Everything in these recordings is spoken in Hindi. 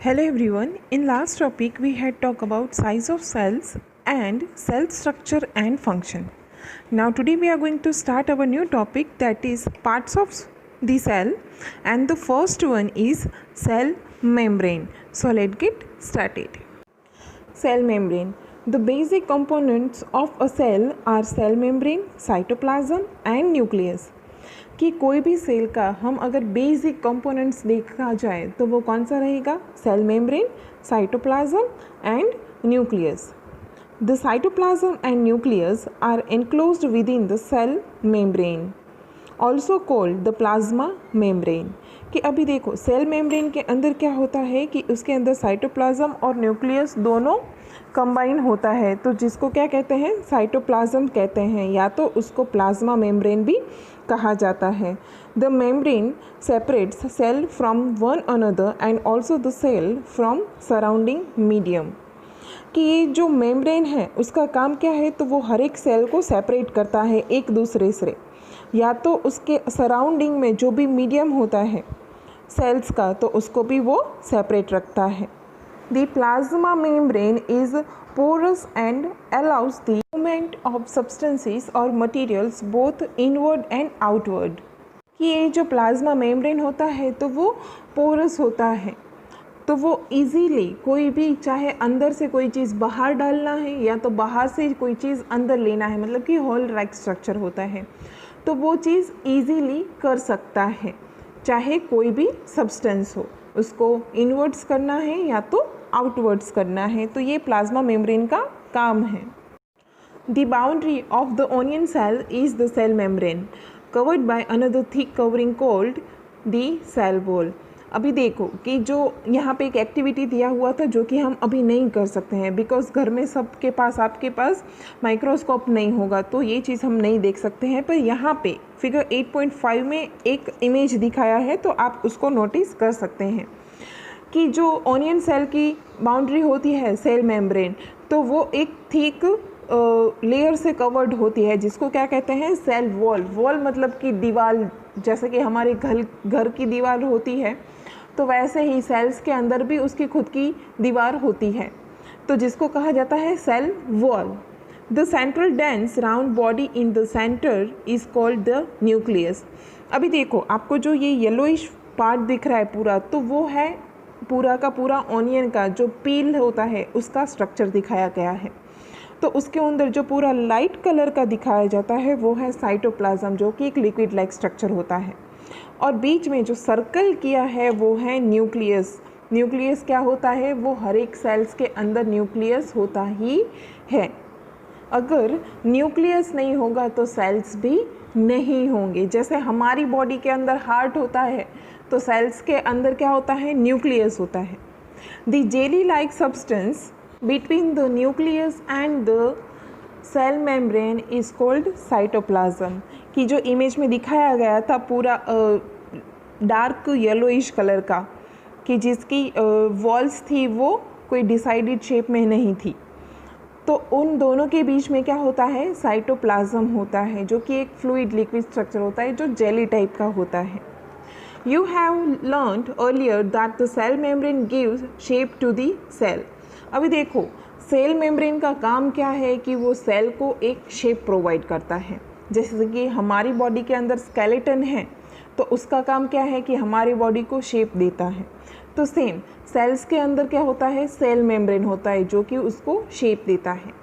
Hello everyone. In last topic we had talked about size of cells and cell structure and function. Now today we are going to start our new topic, that is parts of the cell, and the first one is cell membrane. So let's get started. Cell membrane. The basic components of a cell are cell membrane, cytoplasm and nucleus. कि कोई भी सेल का हम अगर बेसिक कंपोनेंट्स देखा जाए तो वो कौन सा रहेगा? Cell membrane, cytoplasm and nucleus. The cytoplasm and nucleus are enclosed within the cell membrane, also called the plasma membrane. कि अभी देखो सेल मेम्ब्रेन के अंदर क्या होता है कि उसके अंदर साइटोप्लाज्म और न्यूक्लियस दोनों कंबाइन होता है, तो जिसको क्या कहते हैं? साइटोप्लाज्म कहते हैं, या तो उसको प्लाज्मा मेम्ब्रेन भी कहा जाता है. The membrane separates cell from one another and also the cell from surrounding medium. कि ये जो मेम्ब्रेन है उसका काम क्या है? तो वो हर एक सेल को सेपरेट करता है एक दूसरे से, या तो उसके सराउंडिंग में जो भी मीडियम होता है सेल्स का तो उसको भी वो सेपरेट रखता है. The plasma membrane is porous and allows the movement of substances or materials both inward and outward. कि ये जो प्लाज्मा मेम्ब्रेन होता है तो वो पोरस होता है, तो वो इजीली कोई भी, चाहे अंदर से कोई चीज़ बाहर डालना है या तो बाहर से कोई चीज़ अंदर लेना है, मतलब कि होल लाइक स्ट्रक्चर होता है, तो वो चीज़ इजीली कर सकता है. चाहे कोई भी सब्सटेंस हो, उसको इनवर्ड्स करना है या तो आउटवर्ड्स करना है, तो ये प्लाज्मा मेम्ब्रेन का काम है. The boundary of the onion cell is the cell membrane covered by another thick covering called the cell wall. अभी देखो कि जो यहाँ पे एक एक्टिविटी दिया हुआ था जो कि हम अभी नहीं कर सकते हैं, बिकॉज घर में सबके पास, आपके पास माइक्रोस्कोप नहीं होगा तो ये चीज़ हम नहीं देख सकते हैं, पर यहाँ पे फिगर 8.5 में एक इमेज दिखाया है तो आप उसको नोटिस कर सकते हैं कि जो ऑनियन सेल की बाउंड्री होती है सेल मेम्ब्रेन, तो वो एक थिक लेयर से कवर्ड होती है जिसको क्या कहते हैं? Cell wall. वॉल मतलब कि दीवार, जैसे कि हमारे घर की दीवार होती है तो वैसे ही सेल्स के अंदर भी उसकी खुद की दीवार होती है, तो जिसको कहा जाता है cell wall. The central dense round body in the center is called the nucleus. अभी देखो आपको जो ये येलोइश पार्ट दिख रहा है पूरा, तो वो है पूरा का पूरा ऑनियन का जो पील होता है उसका स्ट्रक्चर दिखाया गया है. तो उसके अंदर जो पूरा लाइट कलर का दिखाया जाता है वो है साइटोप्लाज्म, जो कि एक लिक्विड लाइक स्ट्रक्चर होता है, और बीच में जो सर्कल किया है वो है न्यूक्लियस. न्यूक्लियस क्या होता है? वो हर एक सेल्स के अंदर न्यूक्लियस होता ही है. अगर न्यूक्लियस नहीं होगा तो सेल्स भी नहीं होंगे. जैसे हमारी बॉडी के अंदर हार्ट होता है तो सेल्स के अंदर क्या होता है? न्यूक्लियस होता है. The jelly like substance between the nucleus and the cell membrane is called cytoplasm. की जो इमेज में दिखाया गया था पूरा डार्क येलोइश कलर का, कि जिसकी वॉल्स थी वो कोई डिसाइडेड शेप में नहीं थी, तो उन दोनों के बीच में क्या होता है? साइटोप्लाज्म होता है, जो कि एक फ्लूइड लिक्विड स्ट्रक्चर होता है जो जेली टाइप का होता है. You have learned earlier that the cell membrane gives shape to the cell. अभी देखो सेल मेम्ब्रेन का काम क्या है कि वो सेल को एक शेप प्रोवाइड करता है. जैसे कि हमारी बॉडी के अंदर स्केलेटन है तो उसका काम क्या है कि हमारी बॉडी को शेप देता है, तो सेम सेल्स के अंदर क्या होता है? सेल मेम्ब्रेन होता है जो कि उसको शेप देता है.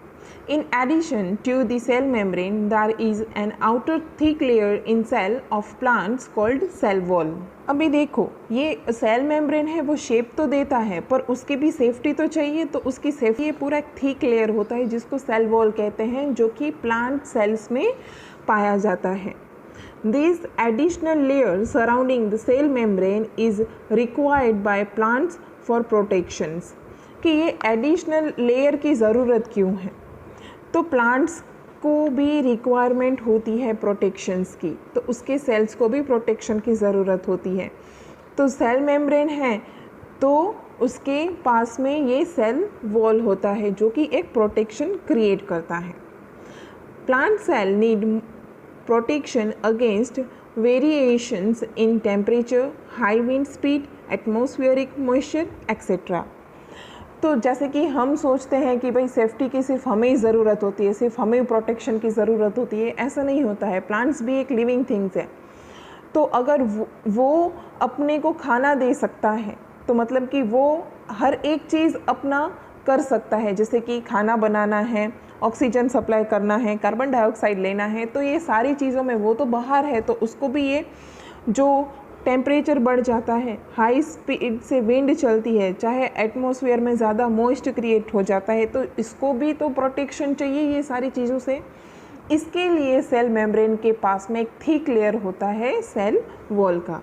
In addition to the cell membrane, there is an outer thick layer in cell of plants called cell wall. अभी देखो ये सेल मेम्ब्रेन है, वो शेप तो देता है पर उसकी भी सेफ्टी तो चाहिए, तो उसकी सेफ्टी ये पूरा एक थिक लेयर होता है जिसको सेल वॉल कहते हैं, जो कि प्लांट सेल्स में पाया जाता है. This additional layer surrounding the cell membrane is required by plants for protections. कि ये एडिशनल लेयर की ज़रूरत क्यों है? तो प्लांट्स को भी रिक्वायरमेंट होती है प्रोटेक्शंस की, तो उसके सेल्स को भी प्रोटेक्शन की ज़रूरत होती है. तो सेल मेम्ब्रेन है तो उसके पास में ये सेल वॉल होता है जो कि एक प्रोटेक्शन क्रिएट करता है. Plant cell need protection against variations in temperature, high wind speed, atmospheric moisture etcetera. तो जैसे कि हम सोचते हैं कि भाई सेफ्टी की सिर्फ हमें ही ज़रूरत होती है, सिर्फ हमें प्रोटेक्शन की ज़रूरत होती है, ऐसा नहीं होता है। प्लांट्स भी एक लिविंग थिंग्स है। तो अगर वो अपने को खाना दे सकता है तो मतलब कि वो हर एक चीज़ अपना कर सकता है, जैसे कि खाना बनाना है, ऑक्सीजन सप्लाई करना है, कार्बन डाइऑक्साइड लेना है, तो ये सारी चीज़ों में वो तो बाहर है, तो उसको भी ये जो टेम्परेचर बढ़ जाता है, हाई स्पीड से विंड चलती है, चाहे एटमॉस्फेयर में ज़्यादा मॉइस्ट क्रिएट हो जाता है, तो इसको भी तो प्रोटेक्शन चाहिए ये सारी चीज़ों से। इसके लिए सेल मेम्ब्रेन के पास में एक थिक लेयर होता है सेल वॉल का।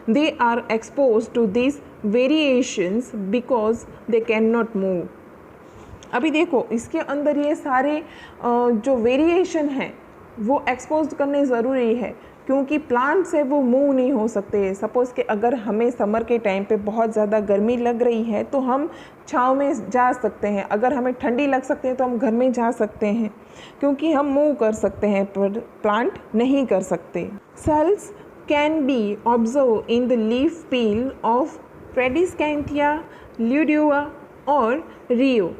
They are expose to this variations because they cannot move. अभी देखो इसके अंदर ये सारे जो वेरिएशन है वो एक्सपोज करने ज़रूरी है, क्योंकि प्लांट से वो मूव नहीं हो सकते। सपोज़ कि अगर हमें समर के टाइम पे बहुत ज़्यादा गर्मी लग रही है तो हम छाँव में जा सकते हैं, अगर हमें ठंडी लग सकती है तो हम घर में जा सकते हैं, क्योंकि हम मूव कर सकते हैं, पर प्लांट नहीं कर सकते। Cells can be observe in the leaf peel of tradescantia, ल्यूडियोआ और rhoeo.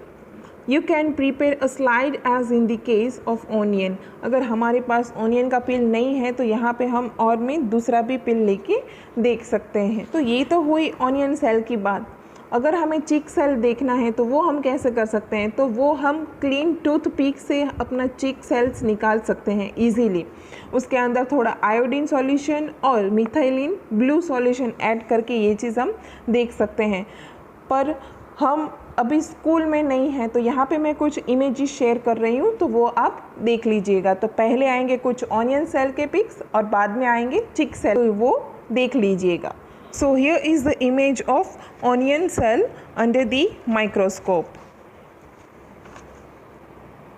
You can prepare a slide as in the case of onion. अगर हमारे पास ऑनियन का पील नहीं है तो यहाँ पे हम और में दूसरा भी पील लेके देख सकते हैं। तो ये तो हुई ऑनियन सेल की बात। अगर हमें चिक सेल देखना है तो वो हम कैसे कर सकते हैं, तो वो हम क्लीन टूथ पिक से अपना चिक सेल्स निकाल सकते हैं इजीली। उसके अंदर थोड़ा आयोडीन सॉल्यूशन और मिथाइलिन ब्लू सॉल्यूशन ऐड करके ये चीज़ हम देख सकते हैं। पर हम अभी स्कूल में नहीं है तो यहाँ पे मैं कुछ इमेजेस शेयर कर रही हूँ, तो वो आप देख लीजिएगा। तो पहले आएंगे कुछ ऑनियन सेल के पिक्स और बाद में आएंगे चिक सेल, तो वो देख लीजिएगा। So here is the image of onion cell under the microscope,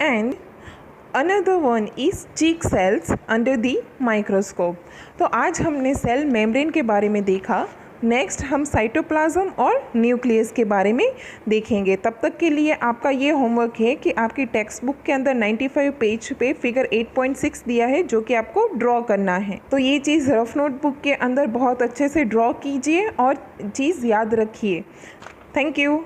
and another one is cheek cells under the microscope। तो आज हमने सेल मेम्ब्रेन के बारे में देखा। नेक्स्ट हम साइटोप्लाज्म और न्यूक्लियस के बारे में देखेंगे। तब तक के लिए आपका ये होमवर्क है कि आपकी टेक्स्ट बुक के अंदर 95 पेज पे फिगर 8.6 दिया है, जो कि आपको ड्रॉ करना है। तो ये चीज़ रफ नोटबुक के अंदर बहुत अच्छे से ड्रॉ कीजिए और चीज़ याद रखिए। Thank you.